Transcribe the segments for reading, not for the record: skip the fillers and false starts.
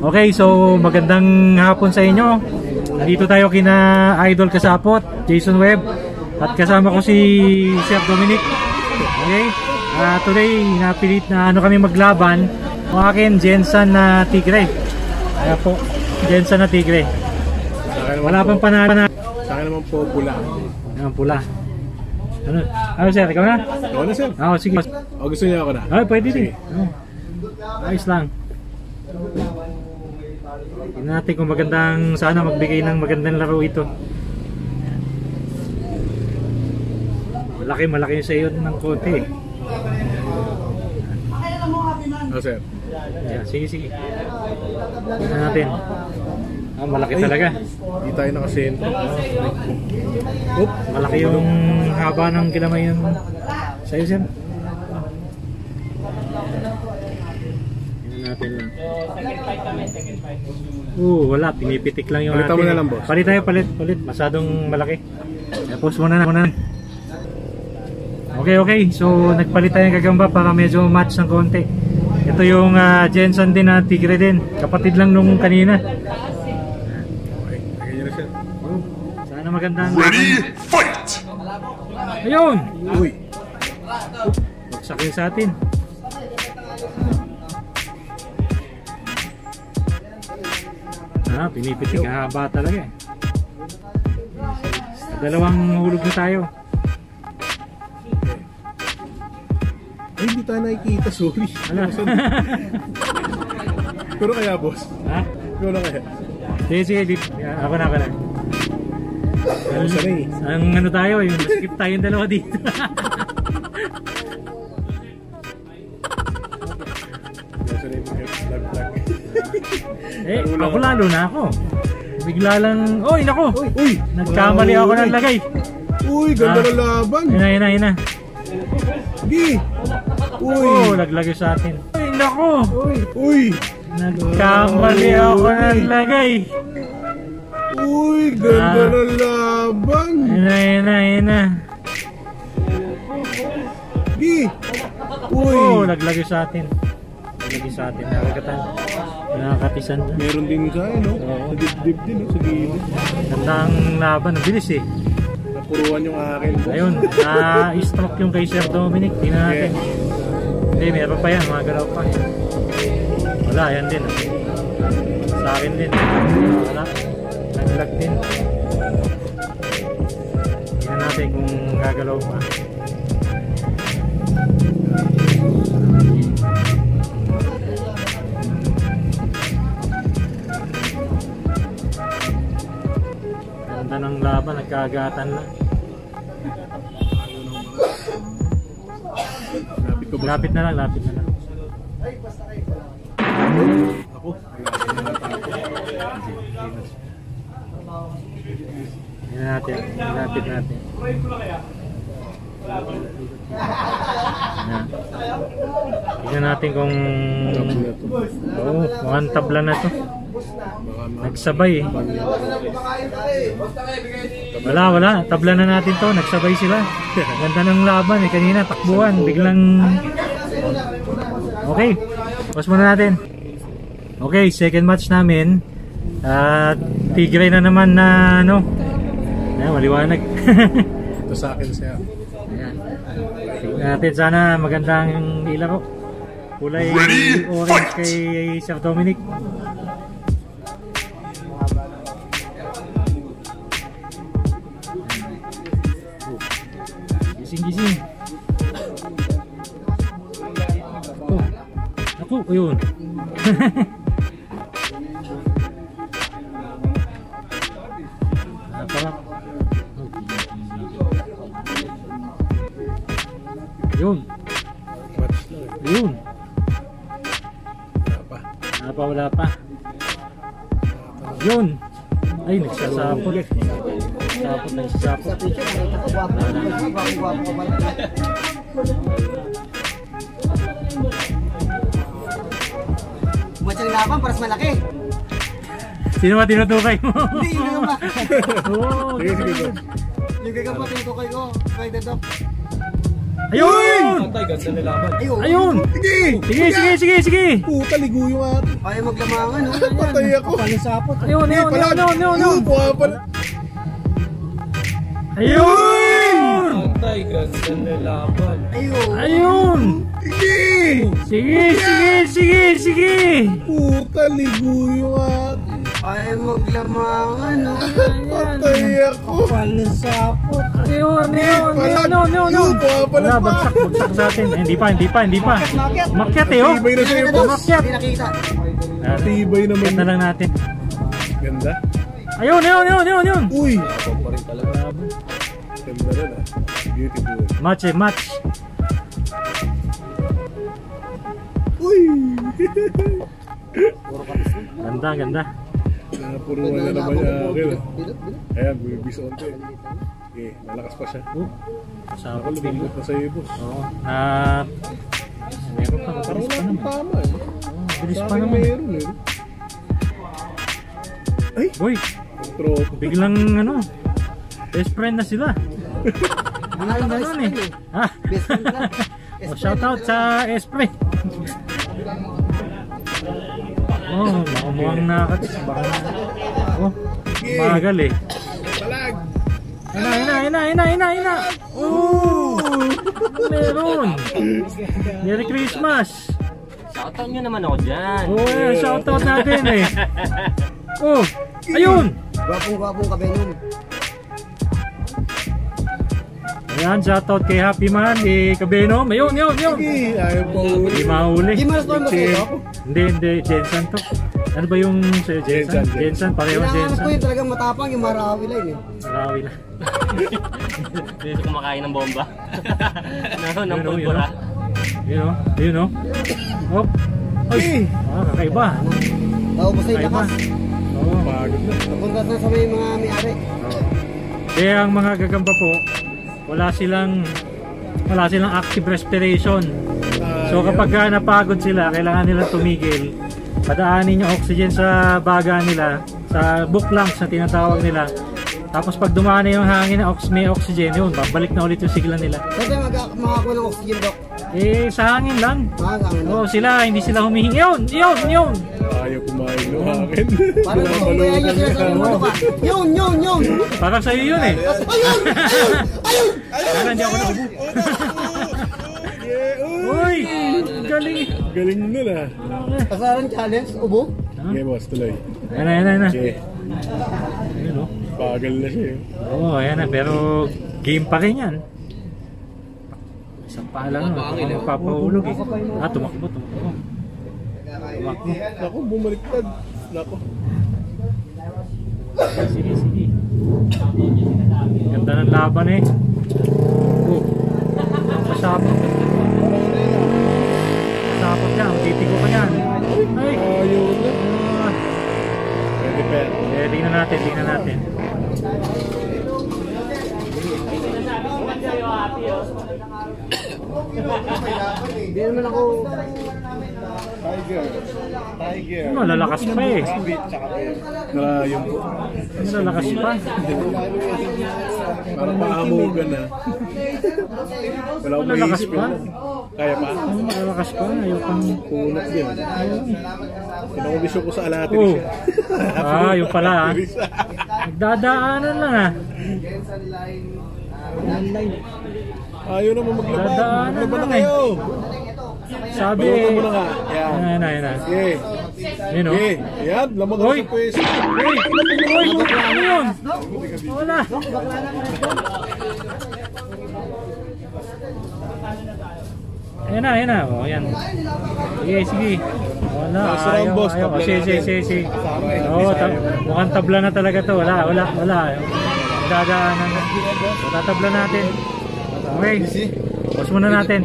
Okay, so magandang hapon sa inyo. Nandito tayo kina Idol Kasapot, Jason Webb, at kasama ko si Sir Dominic. Okay, today napilit na kami maglaban. Ang akin, Jensen na Tigre. Kaya po, Jensen na Tigre. Wala pang panalo. Sa akin naman po pula. Pula. Ano sir, ikaw na? Ikaw na sir? Oo, sige. O gusto niya ako na? Ay, pwede din. Ayos lang. Tingnan natin kung magandang, sana magbigay ng magandang laro ito. Malaki sa iyo ng konti. O sir? Yeah, sige. Tingnan natin. Malaki talaga. Hindi tayo nakasentro. Malaki yung haba ng kilamay ng sa'yo, sir. Tingnan natin lang. Wala. Pinipitik lang yung Palitan mo na lang, boss. Palit tayo. Masyadong malaki. Post muna na. Okay. So, nagpalit tayo ng gagamba para medyo match ng konti. Ito yung Jensen din na Tigre din. Kapatid lang nung kanina. Sana magandang Ready, fight! Ayun! Uy! Bagsak yun sa atin. Pinipitik. Haba talaga eh. Dalawang hulog na tayo. Ay, hindi tayo nakikita. Sorry. Pero kaya boss? Ha? Ikaw na kaya? Sige. Ako na. Ang ano tayo, yung skip tayong dalawa dito. Ako lalo na ako. Bigla lang, nako! Uy! Nagkamali ako ng lagay. Uy, ganda ng laban. Ina. Sige! Uy! Naglagay sa atin. Nako! Uy! Nagkamali ako ng lagay. Uy, ganda ng laban. Ina. Sige! Uy! Naglagay sa atin. Nakakatisan. Meron din sa no? Sa dibdib din, sa gilid. Gandang laban. Ang bilis eh. Napuruan yung akin. Ayun. Stroke yung kay Sir Dominic. Tingnan natin. Hindi, meron pa yan. Mga galaw pa. Wala, yan din. Sa akin din. Wala. Naglag din. Tingnan natin kung gagalaw pa. Ganda ng laban, nagkagatan lang. Lapit na lang. Ako? Tingnan natin, lapit natin. Tingnan natin kung mukhang tabla na to. Nagsabay eh. Wala, tabla na natin to. Nagsabay sila. Ganda ng laban eh. Kanina takbuhan, biglang okay, pause muna natin. Okay, second match namin. Tigre na naman na maliwanag. Ito sa akin siya. Tignan natin, sana magandang ilaro. Kulay orange kay Sir Dominic. Gising. Ako, ayun. Yun. Wala pa. Yun. Ay, nagsasapot. Nagsasapot. Masyang laban, paras malaki. Sino ba tinutukay mo? Hindi, yun naman. Oo. Sige. Yung gagamba tinutukay ko, kay Dedok. Ayun! Ayun! Sige! Sige! Puta, ligo yung atin. Ayaw maglamangan. Patay ako. Palisapot. Ayun! Buha pala. Ayun! Ayun! Sige! Puta, ligo yung atin. Ayaw maglamangan. Patay ako. Palisapot. Ayun! Buha pala Wala, pa. bagsak sa atin. Eh, hindi pa. Makyat eh, oh! Tibay na sa'yo, boss. Makyat! Hindi nakita. Tibay naman. Makyat na lang natin. Ganda. Ayun! Uy. Ganda rin ah. Beautiful. Match. Uy. Ganda. Napuruan na naman niya akin ah. Ayan, bumibis onte. Okay, malakas pa siya. Sa Ako, lumambot na sa'yo, boss. Oo. Meron pa. Parang Bilis pa wala naman. akong tama eh. Bilis Sa pa akin naman. meron eh. Ay! Uy, Tropa. biglang best friend na sila. Ano yung best friend eh? Ha? Best friend lang. Oh, shout out sa Esprit. Oh, mukhang baka magal eh. Talag! Ina. Oh! Meron. Merry Christmas. Shoutout nyo naman ako dyan. Oh, yeah, shout out natin eh. Oh, ayun. Gwapong kabenom. Ayan, shout out kay Happy Man, Kabenom. Ayun. Sige! Ayaw pa uli. Hindi mahuli. Hindi mo respond ba sa'yo? Hindi, Jensen to. Ano ba yung sa'yo, Jensen? Jensen. Jensen, pareho Kailangan ko Jensen. yung talagang matapang yung Marawi line eh. Marawi na. Dito kumakain ng bomba. Ng Yun, pulpura. Yun o. Hop. Ay, kakaiba. Naubos na yung Kakaiba. lakas. Oo. Pagod na. Napunta na sa mga may-ari. Kaya ang mga gagamba po, wala silang active respiration. So kapag napagod sila, kailangan nilang tumigil. Padaanin yung oxygen sa baga nila, sa book lungs na tinatawag nila. Tapos pag dumaan na yung hangin na may oxygen, yun, babalik na ulit yung sigla nila. Saan tayo makakuha ng oxygen, Doc? Eh, sa hangin lang. Hangin Oo, hindi sila humihingi. Yun! Ayaw kumain ng akin. Parang kaya nyo sila sa mga ka. Yun! Parang sa'yo yun eh. Ayun! Kaya hindi ako naubo. Uy! Galing eh. Galing nun ah. Kasaran challenge, ubo? Okay, boss, tuloy. Ayan na. Okay. Ayun o. Pagal na siya eh. Oo, ayan na. Pero game pa rin yan. Isang paa lang. Magpapahulog eh. Tumakbo. Ako, bumaliktad. Nako. Sige. Ganda ng laban eh. Oh. Pasapot yan. Titigo ka yan. Ay! Ayaw na. Pwede pa yan. Tingnan natin. Hindi naman ako... Tiger. Malalakas pa eh. Narayon po. Malalakas pa. Parang maamugan na. Wala akong Malalakas maisip pa. yun. Kaya pa? Malalakas pa. Ayaw pang... Punot din. Pinakumisyon ko sa alatin Oh. siya. Yung pala ah. Nagdadaanan lang ah. Ayaw naman maglabas. Dadaanan Ano ba na lang kayo? Sabi Balutan eh. mo na nga. Yan. Ayan. Okay. Yun o. Okay. Yan. Lamang ka Hoy! sa pwesto. Uy! Ano yun? Wala. Ayan na. O, yan. Sige. Wala. Nasa round, boss. Tabla Sige. Oo, mukhang tabla na talaga to. Wala. Dadaanan na. Tatabla natin. Okay. Pause muna natin.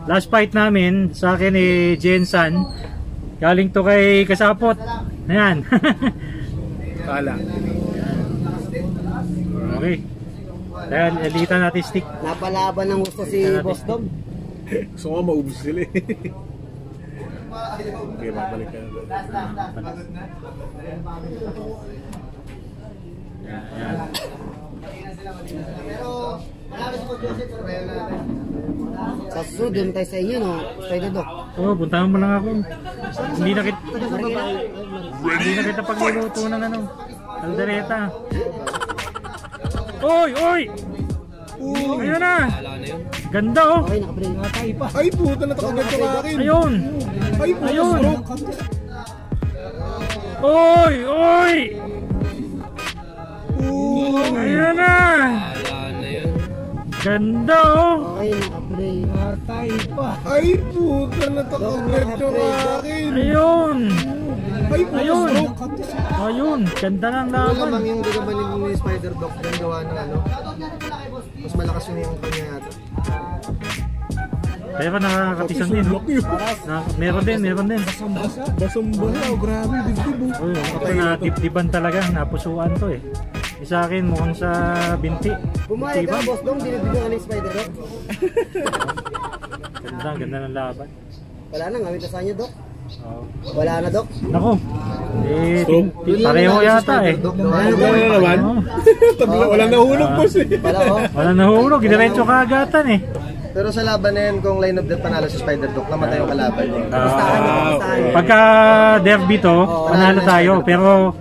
Last fight namin sa akin Jensen. Galing to kay Kasapot. Ayan. Kala. Okay. Dahil elitan natin stick. Napalaban ng gusto si Boss Dom. Gusto ko maubos sila eh. Okay, babalik ka na. Ayan. Sa susunod, doon tayo sa inyo, no? Spider Doc. Oo, puntahan mo lang ako. Hindi na kita pagluluto ng ano, kaldereta. Oy, oy! Ayun na! Ganda oh! Okay, nakabril. Ay, puta na takagad ka akin. Ayun! Ay, puta, Ayun! stroke. Oy, oy! Ayun na! Ganda oh! Okay, nakabril. Ay, puta na takagad ka akin. Ayun! Ay, puta, Ayun! stroke. Ayun! Ganda ng Lamang laban! yung gagabalin ni Spider Doc yung gawa ng ano. Mas malakas yung kanya yata. Pero nakakapisan din. Laki yun. Meron din. Basang-basa, grabe, dibdib. Oh, ako na dibdiban talaga, napusuan to eh. Sa akin mukhang sa binti. Bumayag ka, boss Dong. Dinibigyan ka ni Spider Doc. Ganda ng laban. Wala na, ngamit na sa inyo, Doc. Oh. Wala na, Doc. Nako. Eh, Stroke. pareho yata eh. Ano na naman? Walang nahulog, boss eh. Wala, oh. Wala nahulog, diretso kaagatan eh. Pero sa laban na yan, kung line of death panalo si Spider Doc, namatay yung kalaban niya. Pagka derby to, panalo tayo. Pero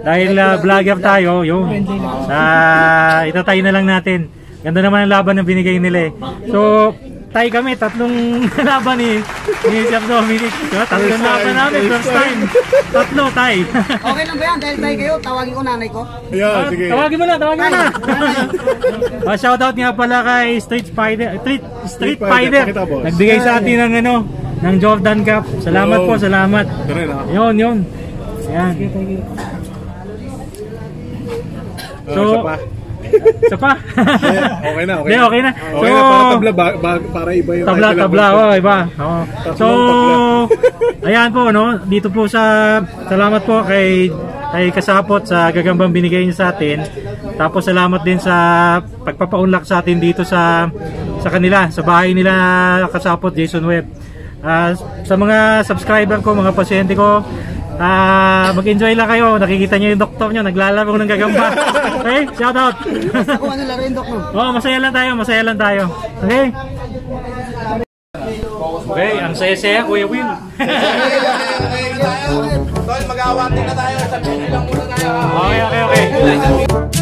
dahil vlogger tayo, yung itatay na lang natin. Ganda naman ang laban na binigay nila eh. So, tay kami, tatlong laban ni Chef Dominic. Diba? Tatlong laban namin, first time. Tatlo, tay. Okay lang ba yan? Dahil tayo kayo, tawagin ko nanay ko. Ayan, sige. Tawagin mo na. Shoutout nga pala kay Street Spider. Pakita, boss. Nagbigay sa atin ng ano, ng Jordan Cup. Salamat po, salamat. Karen, ha? Yun. Yan. So, isa pa. Okay na. Hindi, okay na. Okay na, para tabla, para iba yung Tabla, iba. Oo. So, ayan po, no? Dito po salamat po kay Kasapot sa gagambang binigay niya sa atin. Tapos salamat din sa pagpapaunlak sa atin dito sa kanila, sa bahay nila Kasapot, Jason Webb. Sa mga subscriber ko, mga pasyente ko, mag-enjoy lang kayo. Nakikita niyo yung doktor niyo naglalaro ng gagamba. Okay? Shout out. Basta kung ano laro yung Doc, no? Oh, masaya lang tayo. Okay? Okay, ang saya-saya, Kuya Will. Tol, mag-aawat din na tayo. Sabihin lang muna tayo. Okay.